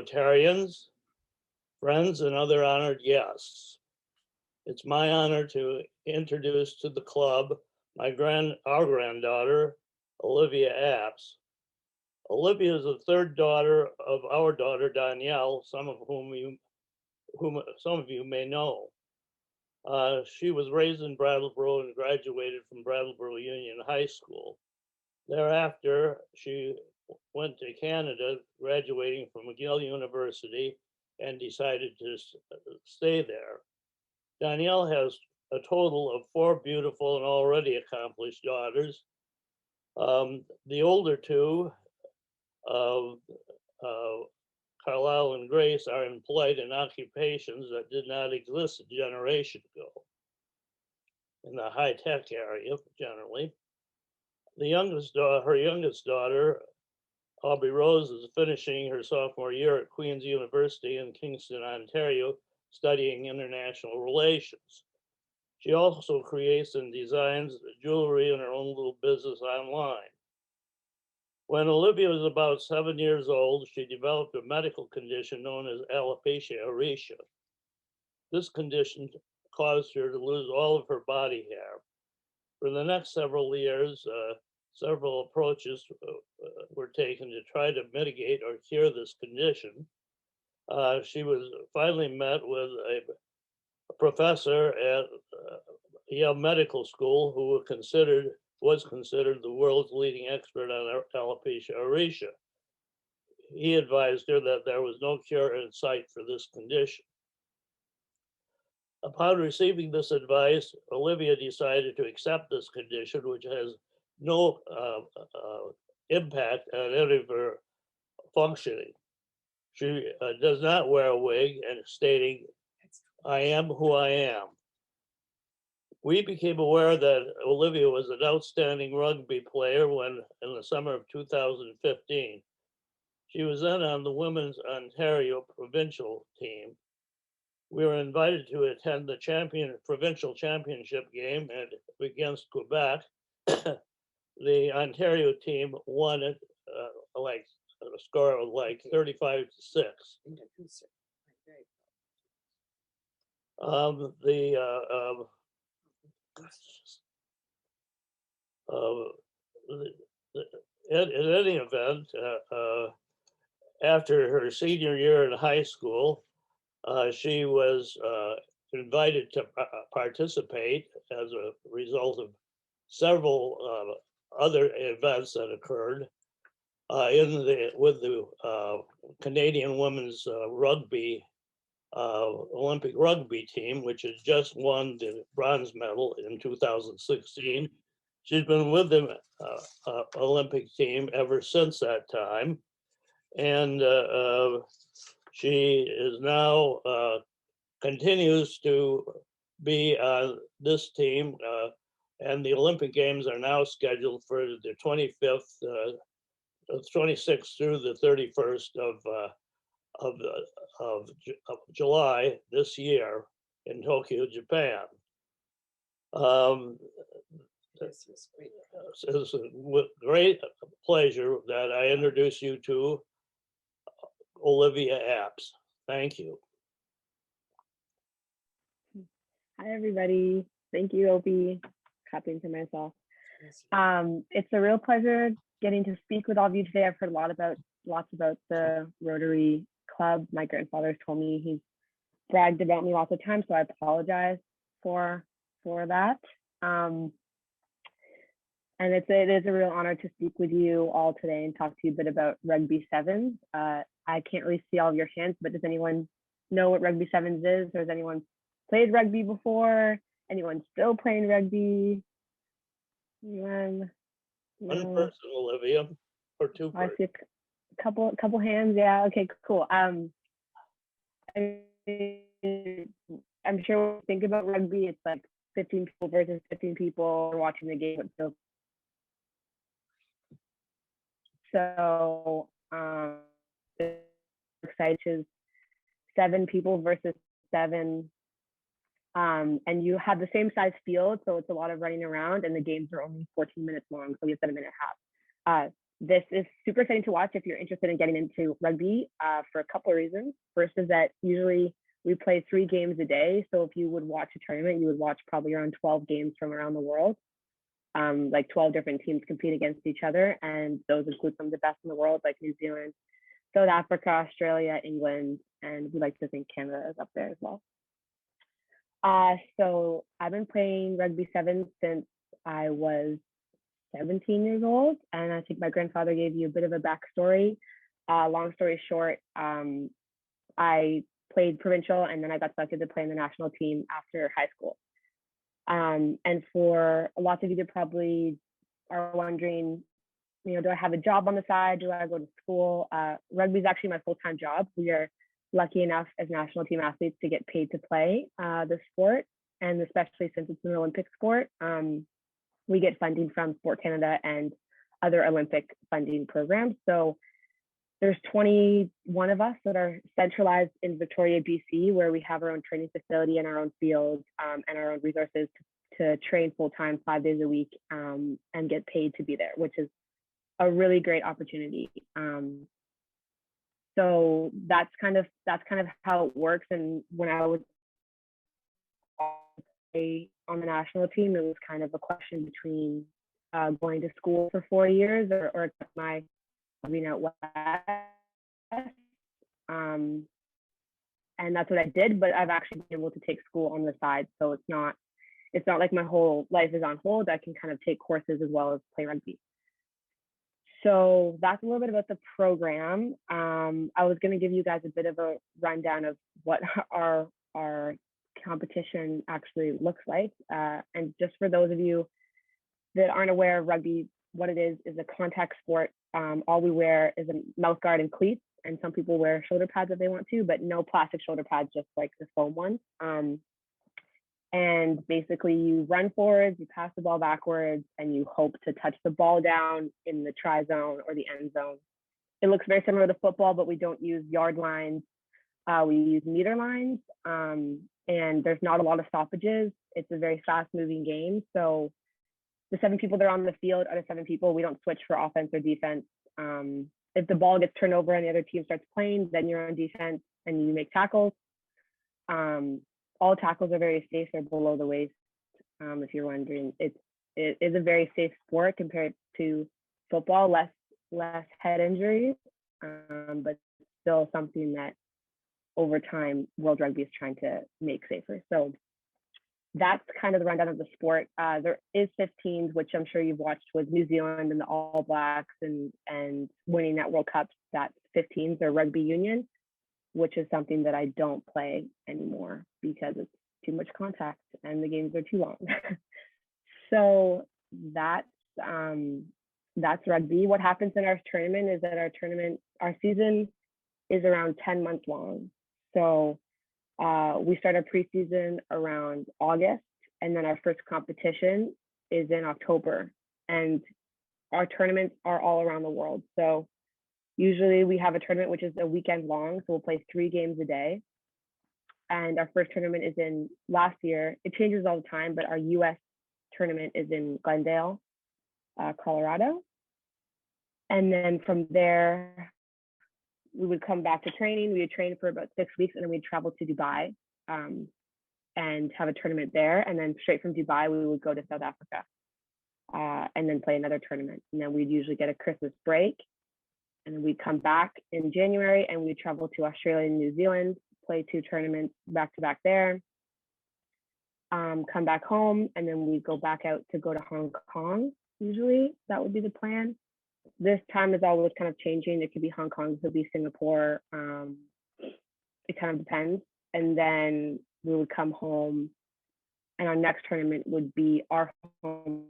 Rotarians, friends, and other honored guests. It's my honor to introduce to the club our granddaughter, Olivia Apps. Olivia is the third daughter of our daughter Danielle, some of some of you may know. She was raised in Brattleboro and graduated from Brattleboro Union High School. Thereafter, she went to Canada, graduating from McGill University, and decided to stay there. Danielle has a total of 4 beautiful and already accomplished daughters. The older two, Carlisle and Grace, are employed in occupations that did not exist a generation ago in the high-tech area, generally. Her youngest daughter, Aubrey Rose, is finishing her sophomore year at Queen's University in Kingston, Ontario, studying international relations. She also creates and designs jewelry in her own little business online. When Olivia was about 7 years old, she developed a medical condition known as alopecia areata. This condition caused her to lose all of her body hair. For the next several years, several approaches were taken to try to mitigate or cure this condition. She was finally met with a professor at Yale Medical School who was considered the world's leading expert on alopecia areata. He advised her that there was no cure in sight for this condition. Upon receiving this advice, Olivia decided to accept this condition, which has no impact on any of her functioning. She does not wear a wig, and stating, "I am who I am." We became aware that Olivia was an outstanding rugby player when, in the summer of 2015, she was then on the Women's Ontario provincial team. We were invited to attend the provincial championship game against Quebec. The Ontario team won it like a score of like 35-6. In any event, after her senior year in high school, she was invited to participate as a result of several other events that occurred with the Canadian women's rugby Olympic rugby team, which has just won the bronze medal in 2016. She's been with the Olympic team ever since that time, and she is now continues to be on this team, and the Olympic Games are now scheduled for the 26th through the 31st of July this year in Tokyo, Japan. It's with great pleasure that I introduce you to Olivia Apps. Thank you. Hi, everybody. Thank you, Opie. Clapping to myself. It's a real pleasure getting to speak with all of you today. I've heard lots about the Rotary Club. My grandfather's told me he's bragged about me lots of times, so I apologize for that. And it is a real honor to speak with you all today and talk to you a bit about Rugby Sevens. I can't really see all of your hands, but does anyone know what Rugby Sevens is? Or has anyone played rugby before? Anyone still playing rugby? Anyone? One person, Olivia, or two persons? I see a couple hands. Yeah. Okay. Cool. I'm sure when you think about rugby, it's like 15 people versus 15 people watching the game. So excited, 7 people versus 7. And you have the same size field, so it's a lot of running around, and the games are only 14 minutes long, so we have 7 minute half. This is super exciting to watch if you're interested in getting into rugby for a couple of reasons. First is that usually we play 3 games a day. So if you would watch a tournament, you would watch probably around 12 games from around the world. Like 12 different teams compete against each other. And those include some of the best in the world, like New Zealand, South Africa, Australia, England, and we like to think Canada is up there as well. So I've been playing rugby 7 since I was 17 years old. And I think my grandfather gave you a bit of a backstory. Long story short, I played provincial and then I got selected to play in the national team after high school. And for lots of you that probably are wondering, do I have a job on the side? Do I go to school? Rugby is actually my full-time job. We are lucky enough as national team athletes to get paid to play the sport. And especially since it's an Olympic sport, we get funding from Sport Canada and other Olympic funding programs. So there's 21 of us that are centralized in Victoria, BC, where we have our own training facility and our own field and our own resources to train full-time 5 days a week and get paid to be there, which is a really great opportunity. So that's kind of how it works. And when I was on the national team, it was kind of a question between going to school for 4 years or my living out west. And that's what I did, but I've actually been able to take school on the side. So it's not like my whole life is on hold. I can kind of take courses as well as play rugby. So that's a little bit about the program. I was going to give you guys a bit of a rundown of what our competition actually looks like. And just for those of you that aren't aware of rugby, what it is a contact sport. All we wear is a mouth guard and cleats, and some people wear shoulder pads if they want to, but no plastic shoulder pads, just like the foam ones. And basically you run forwards, you pass the ball backwards, and you hope to touch the ball down in the try zone or the end zone. It looks very similar to football, but we don't use yard lines. We use meter lines, and there's not a lot of stoppages. It's a very fast moving game. So the 7 people that are on the field are the 7 people. We don't switch for offense or defense. If the ball gets turned over and the other team starts playing, then you're on defense and you make tackles. All tackles are very safe. They're below the waist. If you're wondering, it is a very safe sport compared to football. Less head injuries, but still something that over time World Rugby is trying to make safer. So that's kind of the rundown of the sport. There is 15s, which I'm sure you've watched with New Zealand and the All Blacks and winning that World Cup. That's 15s or rugby union, which is something that I don't play anymore because it's too much contact and the games are too long. So that's rugby. What happens in our tournament is that our season is around 10 months long. So we start our preseason around August, and then our first competition is in October. And our tournaments are all around the world. So usually we have a tournament which is a weekend long, so we'll play 3 games a day. And our first tournament is in last year. It changes all the time, but our US tournament is in Glendale, Colorado. And then from there, we would come back to training. We would train for about 6 weeks, and then we'd travel to Dubai and have a tournament there. And then straight from Dubai, we would go to South Africa and then play another tournament. And then we'd usually get a Christmas break. And then we'd come back in January and we'd travel to Australia and New Zealand, play 2 tournaments back to back there, come back home, and then we'd go back out to go to Hong Kong. Usually that would be the plan. This time is always kind of changing. It could be Hong Kong, it could be Singapore. It kind of depends. And then we would come home, and our next tournament would be our home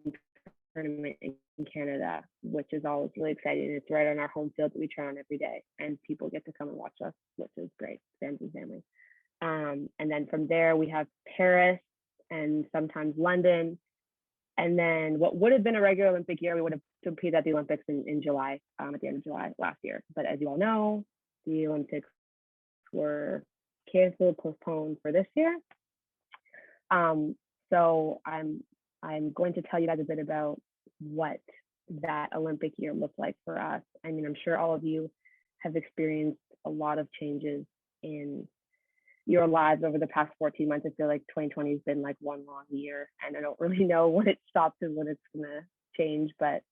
tournament in Canada, which is always really exciting. It's right on our home field that we train on every day, and people get to come and watch us, which is great, fans and family. And then from there, we have Paris and sometimes London. And then what would have been a regular Olympic year, we would have competed at the Olympics in July, at the end of July last year. But as you all know, the Olympics were canceled, postponed for this year. So I'm going to tell you guys a bit about what that Olympic year looked like for us. I mean, I'm sure all of you have experienced a lot of changes in your lives over the past 14 months. I feel like 2020 has been like one long year, and I don't really know when it stops and when it's gonna change, but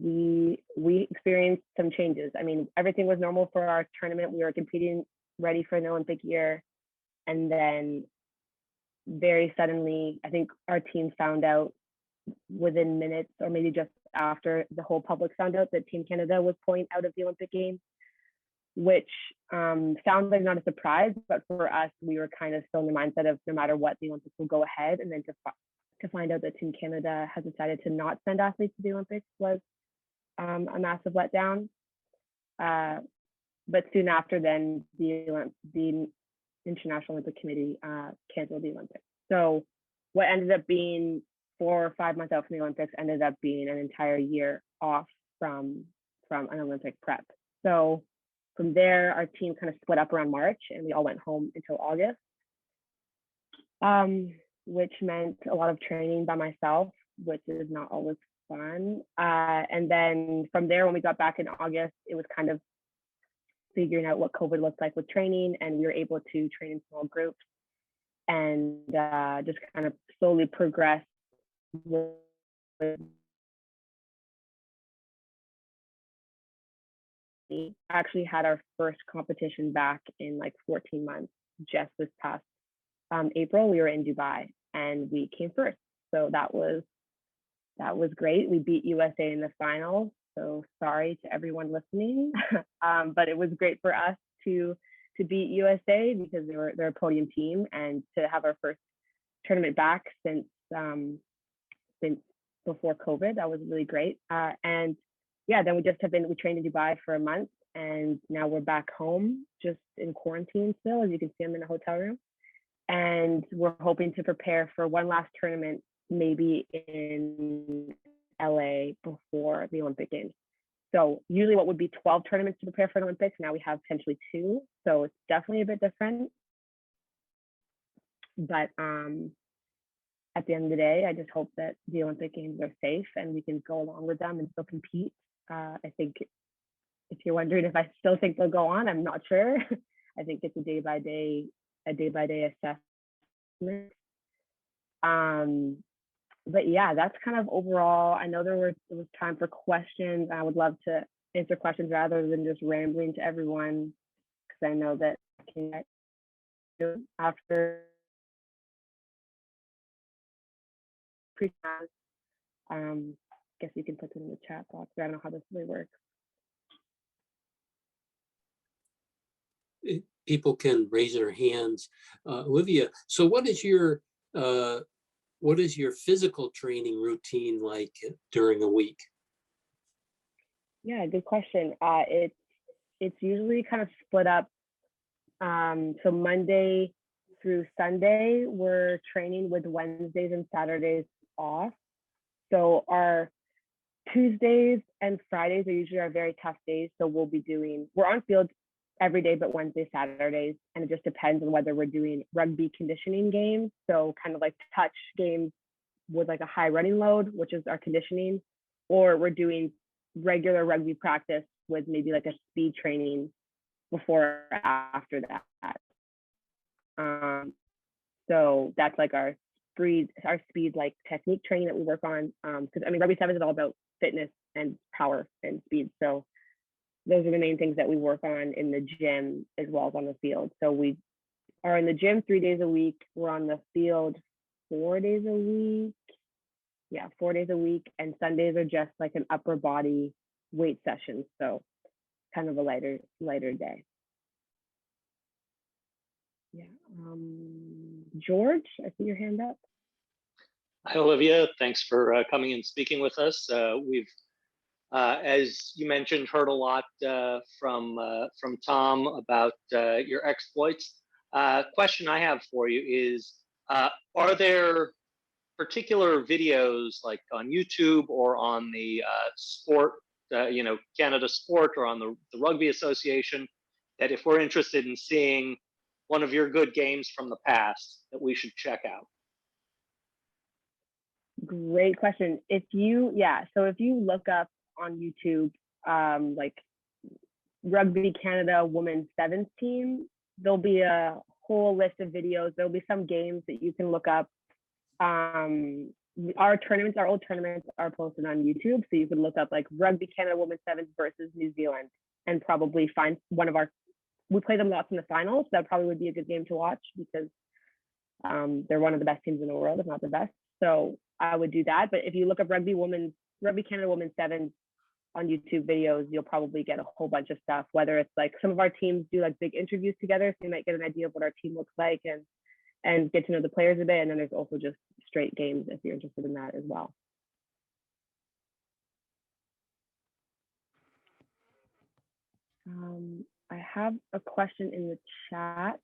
we experienced some changes. I mean, everything was normal for our tournament. We were competing, ready for an Olympic year, and then very suddenly, I think our team found out within minutes, or maybe just after the whole public found out, that Team Canada was pulling out of the Olympic Games, which sounds like not a surprise, but for us, we were kind of still in the mindset of no matter what, the Olympics will go ahead. And then to find out that Team Canada has decided to not send athletes to the Olympics was a massive letdown. But soon after, then the International Olympic Committee canceled the Olympics. So what ended up being 4 or 5 months out from the Olympics ended up being an entire year off from an Olympic prep. So from there, our team kind of split up around March, and we all went home until August, which meant a lot of training by myself, which is not always fun. And then from there, when we got back in August, it was kind of figuring out what COVID looked like with training, and we were able to train in small groups and just kind of slowly progress with we actually had our first competition back in like 14 months. Just this past April, we were in Dubai and we came first. So that was great. We beat USA in the final. So sorry to everyone listening, but it was great for us to beat USA because they're a podium team, and to have our first tournament back since before COVID. That was really great. And yeah, then we trained in Dubai for a month, and now we're back home, just in quarantine still. As you can see, I'm in a hotel room, and we're hoping to prepare for one last tournament, maybe in LA before the Olympic Games. So usually what would be 12 tournaments to prepare for an Olympics, now we have potentially 2. So it's definitely a bit different. But at the end of the day, I just hope that the Olympic Games are safe and we can go along with them and still compete. I think if you're wondering if I still think they'll go on, I'm not sure. I think it's a day by day assessment. But yeah, that's kind of overall. I know there was time for questions. I would love to answer questions rather than just rambling to everyone, because I know that after pre-class, guess you can put it in the chat box. I don't know how this really works. People can raise their hands. Olivia, so what is your physical training routine like during a week? Yeah, good question. It's usually kind of split up. So Monday through Sunday, we're training with Wednesdays and Saturdays off. So our Tuesdays and Fridays are usually our very tough days. So we're on field every day but Wednesdays, Saturdays, and it just depends on whether we're doing rugby conditioning games, so kind of like touch games with like a high running load, which is our conditioning, or we're doing regular rugby practice with maybe like a speed training before or after that. So that's like our speed like technique training that we work on, because I mean Rugby 7 is all about fitness and power and speed, so those are the main things that we work on in the gym as well as on the field. So we are in the gym 3 days a week. We're on the field 4 days a week. Yeah, 4 days a week. And Sundays are just like an upper body weight session. So kind of a lighter day. Yeah. George, I see your hand up. Hi, Olivia. Thanks for coming and speaking with us. We've, as you mentioned, heard a lot from Tom about your exploits. Question I have for you is, are there particular videos like on YouTube or on the sport, Canada Sport, or on the Rugby Association, that if we're interested in seeing one of your good games from the past, that we should check out? Great question. If you look up on YouTube, like Rugby Canada Women's Sevens team, there'll be a whole list of videos. There'll be some games that you can look up. Our old tournaments are posted on YouTube, so you can look up like Rugby Canada Women's Sevens versus New Zealand and probably find one of our. We play them lots in the finals. So that probably would be a good game to watch because they're one of the best teams in the world, if not the best. So I would do that. But if you look up Rugby Canada Women's Sevens on YouTube videos, you'll probably get a whole bunch of stuff, whether it's like some of our teams do like big interviews together, so you might get an idea of what our team looks like and get to know the players a bit. And then there's also just straight games if you're interested in that as well. I have a question in the chat.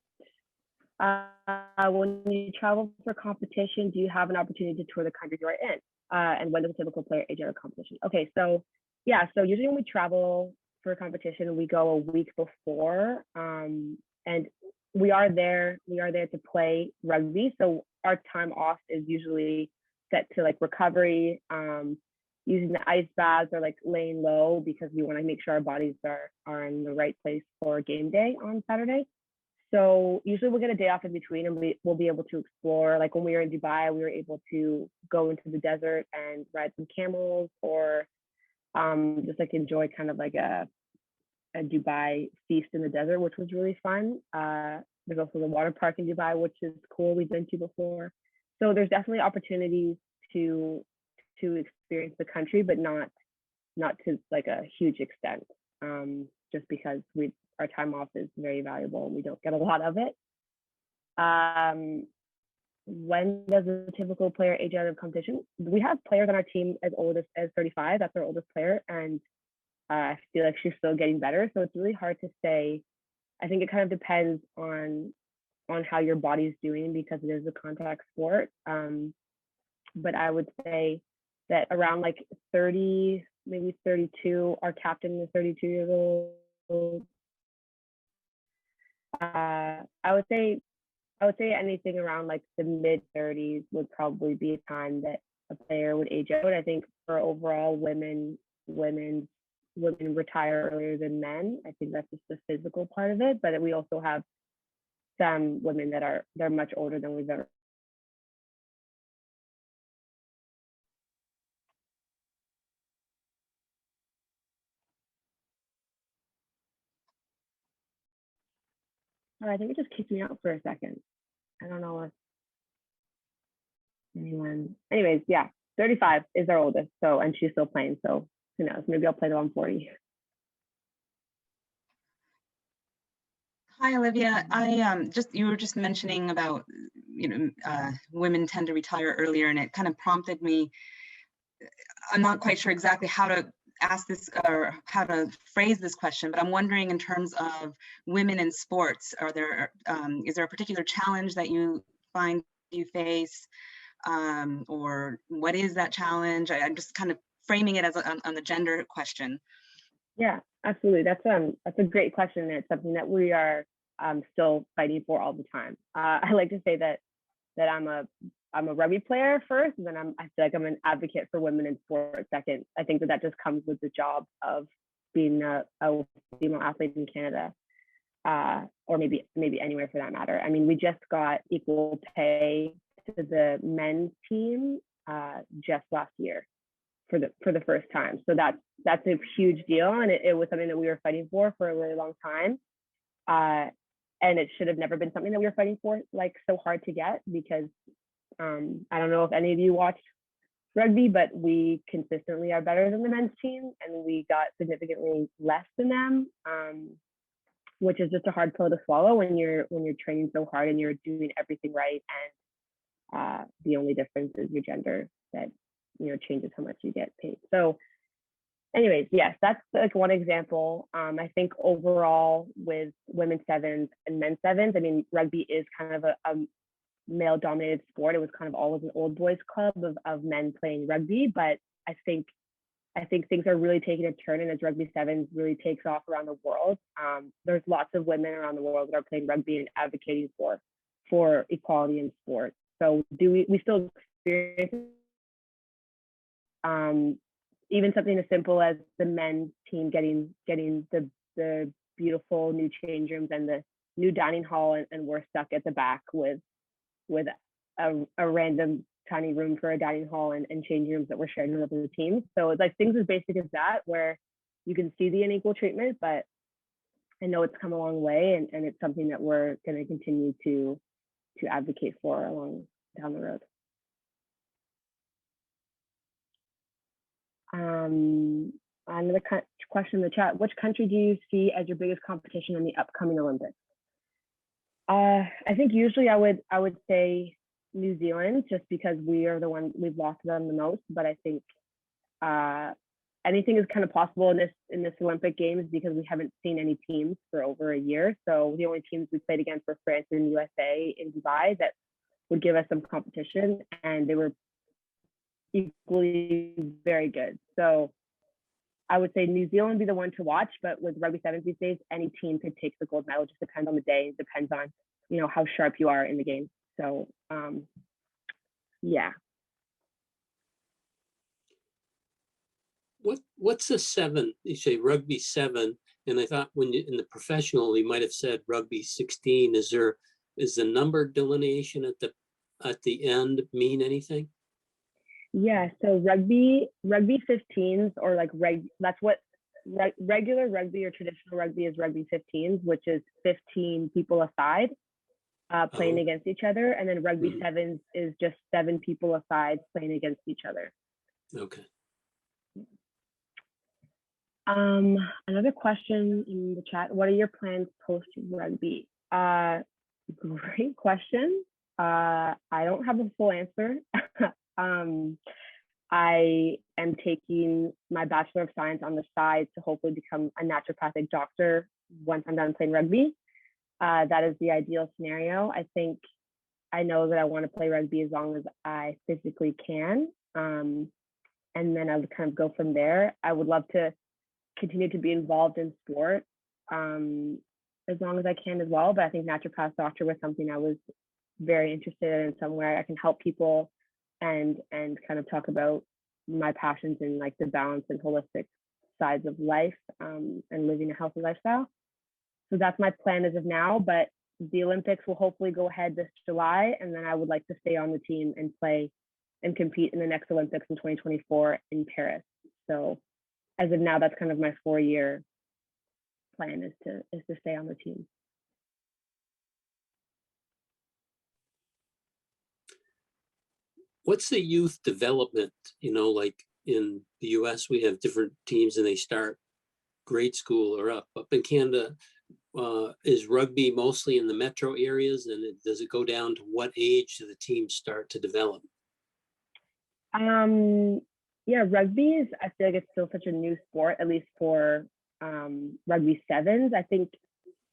When you travel for competition, do you have an opportunity to tour the country you are in? And when does a typical player age out of competition? Okay, so yeah, so usually when we travel for a competition, we go a week before, and we are there to play rugby. So our time off is usually set to like recovery, using the ice baths or like laying low because we want to make sure our bodies are in the right place for game day on Saturday. So usually we'll get a day off in between and we'll be able to explore. Like when we were in Dubai, we were able to go into the desert and ride some camels or just like enjoy kind of like a Dubai feast in the desert, which was really fun. There's also the water park in Dubai, which is cool. We've been to before. So there's definitely opportunities to experience the country, but not to like a huge extent, just because our time off is very valuable and we don't get a lot of it. When does a typical player age out of competition? We have players on our team as old as 35. That's our oldest player, and I feel like she's still getting better. So it's really hard to say. I think it kind of depends on how your body's doing because it is a contact sport. But I would say that around like 30, maybe 32, our captain is 32 years old. I would say anything around like the mid 30s would probably be a time that a player would age out. I think for overall women retire earlier than men. I think that's just the physical part of it, but we also have some women they're much older than we've ever. Oh, I think it just kicked me out for a second. I don't know if anyone. Anyways, yeah, 35 is our oldest. So, and she's still playing. So who knows? Maybe I'll play till I'm 40. Hi, Olivia. You were just mentioning about, women tend to retire earlier, and it kind of prompted me. I'm not quite sure exactly how to ask this or how to phrase this question, but I'm wondering in terms of women in sports, is there a particular challenge that you find you face, or what is that challenge? I'm just kind of framing it as on the gender question. Yeah, absolutely. That's a great question. It's something that we are still fighting for all the time. I like to say that I'm a rugby player first, and then I feel like I'm an advocate for women in sport second. I think that just comes with the job of being a female athlete in Canada, or maybe anywhere for that matter. I mean, we just got equal pay to the men's team just last year for the first time. So that's a huge deal, and it was something that we were fighting for a really long time. And it should have never been something that we were fighting for like so hard to get, because I don't know if any of you watched rugby, but we consistently are better than the men's team, and we got significantly less than them, which is just a hard pill to swallow when you're training so hard and you're doing everything right, and the only difference is your gender that changes how much you get paid. So anyways, yes, that's like one example. I think overall with women's sevens and men's sevens, I mean, rugby is kind of a male dominated sport. It was kind of always an old boys club of men playing rugby, but I think things are really taking a turn, and as rugby sevens really takes off around the world, there's lots of women around the world that are playing rugby and advocating for equality in sport. So we still experience Even something as simple as the men's team getting the beautiful new change rooms and the new dining hall, and we're stuck at the back with a random tiny room for a dining hall and change rooms that we're sharing with the teams. So it's like things as basic as that, where you can see the unequal treatment, but I know it's come a long way, and it's something that we're going to continue to advocate for along down the road. Another question in the chat: which country do you see as your biggest competition in the upcoming Olympics? I think usually I would say New Zealand, just because we are the one we've lost them the most. But I think anything is kind of possible in this Olympic Games, because we haven't seen any teams for over a year. So the only teams we played against were France and USA in Dubai that would give us some competition, and they were equally very good. So I would say New Zealand would be the one to watch, but with rugby sevens these days, any team could take the gold medal. It just depends on the day. It depends on, how sharp you are in the game. So yeah. What's a seven? You say rugby 7, and I thought when in the professional you might have said rugby 16. Is the number delineation at the end mean anything? Yeah, so rugby 15s, or like that's what regular rugby or traditional rugby is. Rugby 15s, which is 15 people aside playing against each other, and then rugby sevens is just 7 people aside playing against each other. Okay. Another question in the chat: what are your plans post rugby? Great question. I don't have a full answer. I am taking my Bachelor of Science on the side to hopefully become a naturopathic doctor once I'm done playing rugby. That is the ideal scenario. I know that I want to play rugby as long as I physically can. And then I would kind of go from there. I would love to continue to be involved in sport as long as I can as well. But I think naturopath doctor was something I was very interested in, somewhere I can help people and kind of talk about my passions in like the balance and holistic sides of life and living a healthy lifestyle. So that's my plan as of now, but the Olympics will hopefully go ahead this July, and then I would like to stay on the team and play and compete in the next Olympics in 2024 in Paris. So as of now, that's kind of my 4-year plan, is to stay on the team. What's the youth development? Like in the US, we have different teams and they start grade school or up. Up in Canada, is rugby mostly in the metro areas, and does it go down to what age do the teams start to develop? Yeah, rugby is, I feel like it's still such a new sport, at least for rugby sevens. I think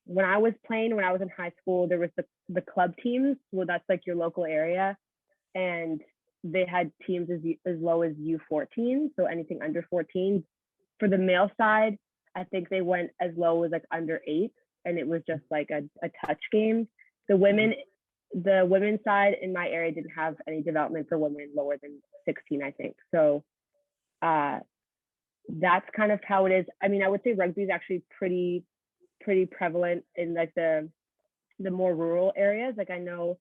when I was in high school, there was the club teams. Well, that's like your local area, and they had teams as low as U14, so anything under 14. For the male side, I think they went as low as like under 8, and it was just like a touch game. The women's side in my area didn't have any development for women lower than 16, I think. So that's kind of how it is. I mean, I would say rugby is actually pretty prevalent in like the more rural areas. Like I know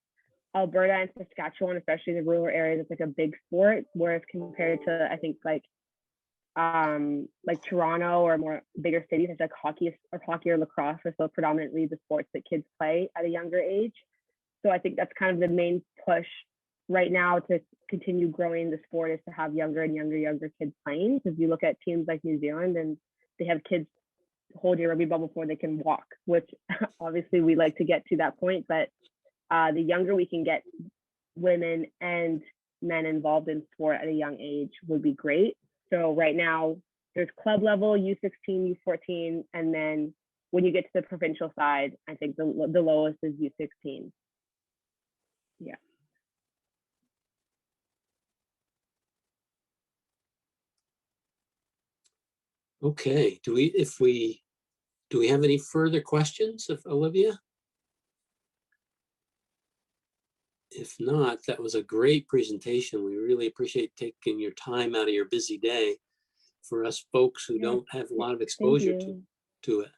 Alberta and Saskatchewan, especially the rural areas, it's like a big sport, whereas compared to I think like Toronto or more bigger cities, it's like hockey or lacrosse are still predominantly the sports that kids play at a younger age. So I think that's kind of the main push right now to continue growing the sport, is to have younger and younger kids playing. Because you look at teams like New Zealand, and they have kids holding a rugby ball before they can walk, which obviously we like to get to that point. But the younger we can get women and men involved in sport at a young age would be great. So right now there's club level, U16, U14, and then when you get to the provincial side, I think the lowest is U16. Yeah. Okay. Do we have any further questions of Olivia? If not, that was a great presentation. We really appreciate taking your time out of your busy day for us folks who Yeah, don't have a lot of thank exposure you. to it.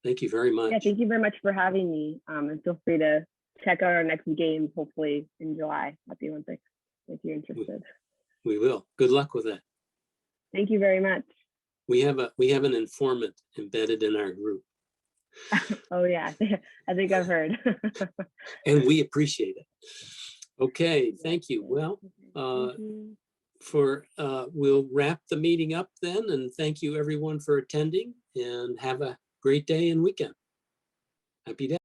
Thank you very much. Yeah, thank you very much for having me. And feel free to check out our next game, hopefully in July at the Olympics, if you're interested. We will. Good luck with that. Thank you very much. We have an informant embedded in our group, Oh yeah, I think I've heard. and we appreciate it. Okay, thank you. Well, Thank you. we'll wrap the meeting up then, and thank you everyone for attending, and have a great day and weekend. Happy day.